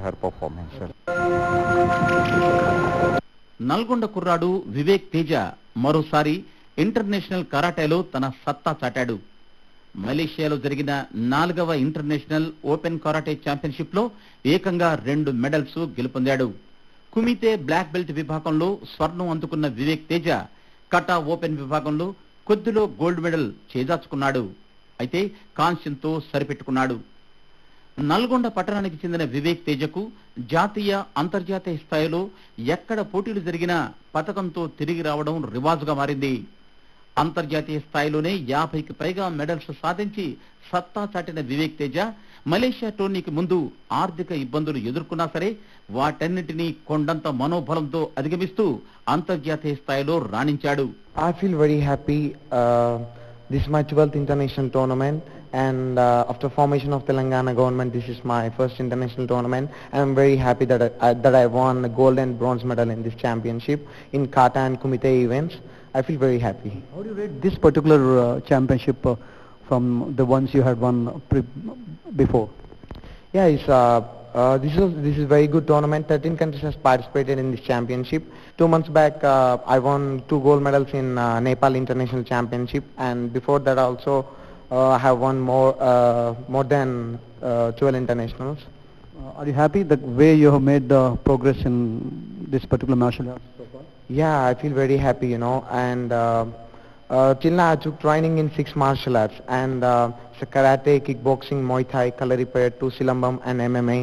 her performance. Nalgonda కుర్రాడు వివేక్ తేజ మరోసారి international కరాటేలో తన సత్తా చాటాడు. మలేషియాలో జరిగిన 4వ ఇంటర్నేషనల్ ఓపెన్ కరాటే ఛాంపియన్షిప్ లో ఏకంగా 2 మెడల్స్ గెలుపొందాడు. కుమితే బ్లాక్ బెల్ట్ విభాగంలో స్వర్ణం అందుకున్న వివేక్ తేజ కటా ఓపెన్ విభాగంలో కొద్దిలో గోల్డ్ మెడల్ చేజార్చుకున్నాడు. అయితే కాంస్యంతో సరిపెట్టుకున్నాడు. నల్గొండ పట్టణానికి చెందిన వివేక్ తేజకు జాతీయ అంతర్జాతీయ స్థాయిలో ఎక్కడ పోటీలు జరిగినా పతకంతో తిరిగి రావడం రివాజుగా మారింది. అంతర్జాతీయ స్థాయిలోనే 50కి పైగా మెడల్స్ సాధించి సత్తా చాటిన వివేక్ తేజ మలేషియా టోర్నీకి ముందు ఆర్థిక ఇబ్బందులు ఎదుర్కొన్నా సరే వాటన్నిటినీ కొండంత మనోబలంతో అధిగమిస్తూ అంతర్జాతీయ స్థాయిలో రాణించాడు. I feel very happy. This is my 12th international tournament, and after formation of Telangana government, this is my first international tournament. And I'm very happy that I won a gold and bronze medal in this championship in kata and kumite events. I feel very happy. How do you rate this particular championship from the ones you had won before? Yeah, this is very good tournament. 13 countries has participated in this championship. 2 months back, I won 2 gold medals in Nepal International Championship, and before that also I have won more than 12 internationals. Are you happy the way you have made progress in this particular martial arts so far? Yeah, I feel very happy, and till now I took training in 6 martial arts, and it's karate, kickboxing, Muay Thai, Kalaripayattu, Silambam and MMA,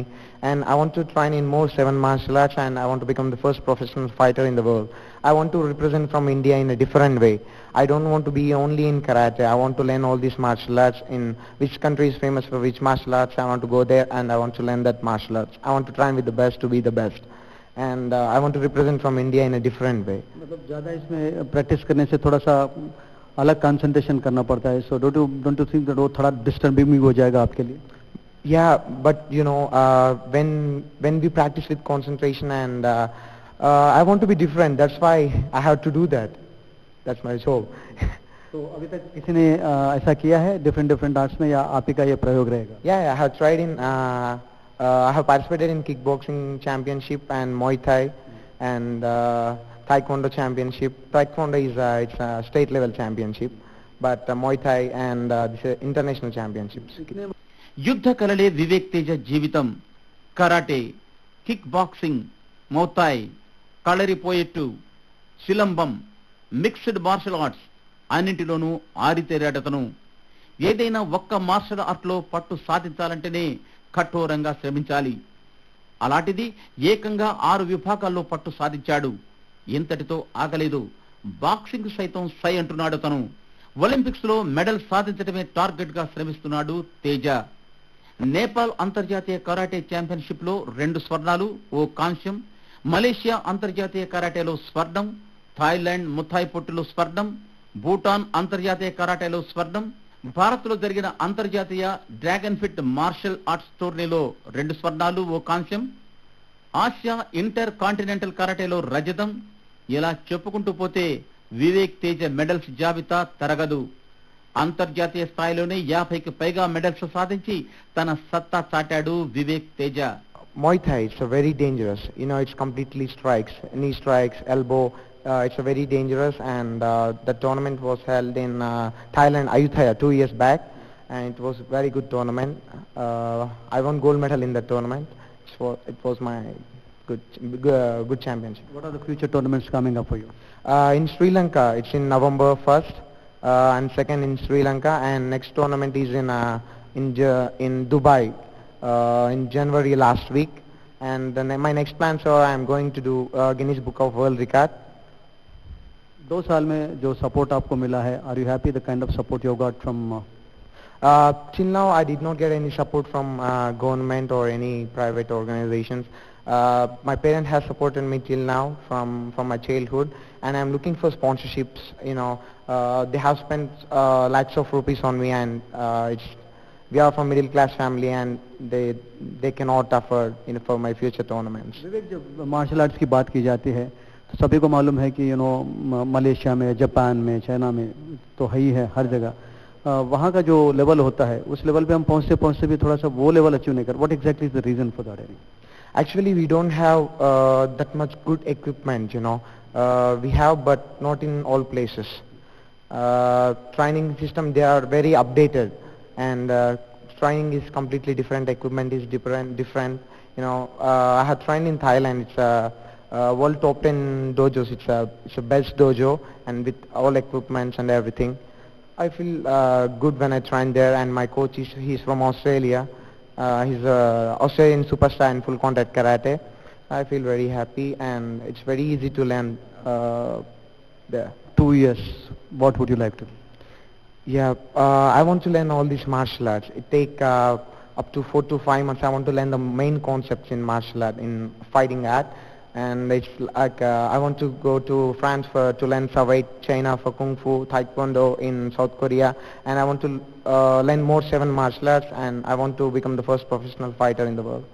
and I want to train in more 7 martial arts, and I want to become the first professional fighter in the world. I want to represent from India in a different way. I don't want to be only in karate. I want to learn all these martial arts. In which country is famous for which martial arts, I want to go there and I want to learn that martial arts. I want to train with the best to be the best. And I want to represent from India in a different way. मतलब ज़्यादा इसमें practice करने से थोड़ा सा अलग concentration करना पड़ता है. So don't you think that वो थोड़ा डिस्टर्बिंग भी हो जाएगा आपके लिए? Yeah, but when we practice with concentration and I want to be different. That's why I have to do that. That's my soul. तो अभी तक किसी ने ऐसा किया है डिफरेंट आर्ट्स में या आप ही का ये प्रयोग रहेगा? Yeah, I have tried in. I have participated in kickboxing championship and Muay Thai and Taekwondo championship. Taekwondo is it's a state level championship, but Muay Thai and this international championships. యుద్ధ కళలే వివేక్ తేజ జీవితం. Karate, kick boxing, muay thai, kalaripayattu, silambam, mixed martial arts అన్నింటిలోనూ ఆరితేరాడతను. ఏదైనా ఒక్క martial ఆర్ట్లో పట్టు సాధించాలంటేనే కఠోరంగా శ్రమించాలి. అలాంటిది ఏకంగా 6 విభాగాల్లో పట్టు సాధించాడు. ఇంతటితో ఆగలేదు. బాక్సింగ్ సైతం సై అంటున్నాడు తను. ఒలింపిక్స్ లో మెడల్ సాధించడమే టార్గెట్ గా శ్రమిస్తున్నాడు తేజ. నేపాల్ అంతర్జాతీయ కరాటే ఛాంపియన్షిప్ లో 2 స్వర్ణాలు, 1 కాంస్యం, మలేషియా అంతర్జాతీయ కరాటేలో స్వర్ణం, థాయిలాండ్ ముథాయ్ పొట్టులో స్వర్ణం, భూటాన్ అంతర్జాతీయ కరాటేలో స్వర్ణం, భారత్ లో జరిగిన అంతర్జాతీయ డ్రాగన్ ఫిట్ మార్షల్ ఆర్ట్స్ టోర్నీలో 2 స్వర్ణాలు, 1 కాంస్యం, ఆసియా ఇంటర్ కాంటినెంటల్ కరాటేలో రజతం. ఇలా చెప్పుకుంటూ పోతే వివేక్ తేజ మెడల్స్ జాబితా తరగదు. అంతర్జాతీయ స్థాయిలోనే 50కి పైగా మెడల్స్ సాధించి తన సత్తా చాటాడు Vivek Teja. Muay Thai, it's a very dangerous. It's completely strikes, knee strikes, elbow. It's a very dangerous, and the tournament was held in Thailand, Ayutthaya, 2 years back, and it was a very good tournament. I won gold medal in that tournament. It was my good championship. What are the future tournaments coming up for you? In Sri Lanka, it's in November 1st and 2nd in Sri Lanka, and next tournament is in Dubai in January last week. And then my next plans are I'm going to do Guinness Book of World Record. 2 साल में जो support आपको मिला है, are you happy the kind of support you got from? Till now, I did not get any support from government or any private organizations. My parents have supported me till now from my childhood, and I'm looking for sponsorships. They have spent lakhs of rupees on me, and we are from middle class family, and they cannot afford for my future tournaments. विवेक, जब martial arts की बात की जाती है तो सभी को मालूम है कि मलेशिया में, जापान में, चाइना में तो है ही है हर जगह. वहाँ का जो लेवल होता है उस लेवल पे हम पहुँचते भी थोड़ा सा वो लेवल अचीव नहीं कर. What exactly is the reason for that? Actually, we don't have that much good equipment, you know. We have, but not in all places. Training system, they are very updated, and training is completely different. Equipment is different. You know, I have trained in Thailand. It's a world top 10 dojos. It's a best dojo, and with all equipments and everything. I feel good when I train there, and my coach he's from Australia. He's a Australian superstar in full contact karate. I feel very happy, and it's very easy to learn there. 2 years, what would you like to? Yeah, I want to learn all these martial arts. It take up to 4 to 5 months. I want to learn the main concepts in martial art, in fighting art. And it's like I want to go to France to learn Savate, China for Kung Fu, Taekwondo in South Korea, and I want to learn more 7 martial arts, and I want to become the first professional fighter in the world.